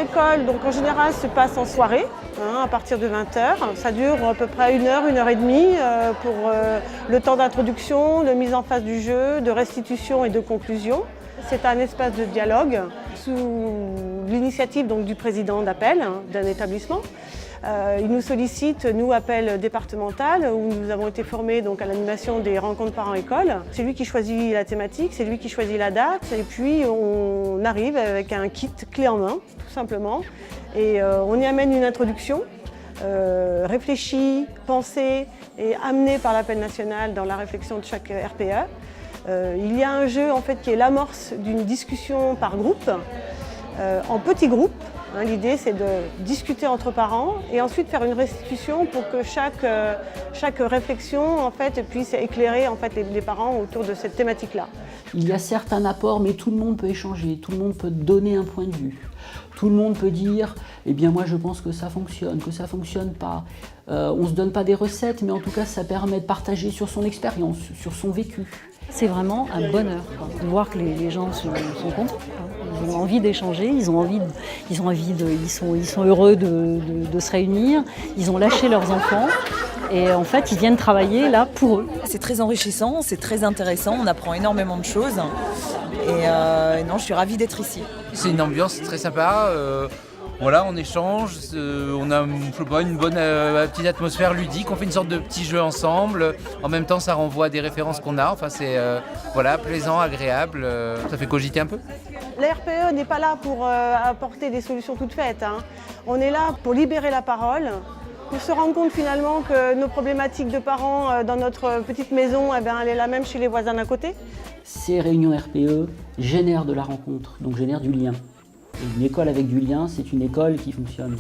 parents-école, donc en général, se passe en soirée, à partir de 20 h. Ça dure à peu près 1 heure et demie pour le temps d'introduction, de mise en face du jeu, de restitution et de conclusion. C'est un espace de dialogue sous l'initiative du président d'Appel, d'un établissement. Il nous sollicite, nous, Appel départemental, où nous avons été formés à l'animation des rencontres parents-école. C'est lui qui choisit la thématique, c'est lui qui choisit la date, et puis on arrive avec un kit clé en main, tout simplement, et on y amène une introduction réfléchie, pensée et amenée par l'Appel national dans la réflexion de chaque RPE. Il y a un jeu en fait qui est l'amorce d'une discussion par groupe, en petits groupes. L'idée, c'est de discuter entre parents et ensuite faire une restitution pour que chaque réflexion en fait, puisse éclairer en fait, les parents autour de cette thématique-là. Il y a certes un apport, mais tout le monde peut échanger, tout le monde peut donner un point de vue. Tout le monde peut dire « Eh bien moi je pense que ça fonctionne pas ». On ne se donne pas des recettes, mais en tout cas ça permet de partager sur son expérience, sur son vécu. C'est vraiment un bonheur de voir que les gens sont contents. Ils ont envie d'échanger, ils sont heureux de se réunir, ils ont lâché leurs enfants et en fait ils viennent travailler là pour eux. C'est très enrichissant, c'est très intéressant, on apprend énormément de choses et non, je suis ravie d'être ici. C'est une ambiance très sympa. Voilà, on échange, on a une bonne petite atmosphère ludique, on fait une sorte de petit jeu ensemble. En même temps, ça renvoie à des références qu'on a. Enfin, c'est plaisant, agréable. Ça fait cogiter un peu. La RPE n'est pas là pour apporter des solutions toutes faites. On est là pour libérer la parole, pour se rendre compte finalement que nos problématiques de parents dans notre petite maison, elle est la même chez les voisins d'à côté. Ces réunions RPE génèrent de la rencontre, donc génèrent du lien. Et une école avec du lien, c'est une école qui fonctionne.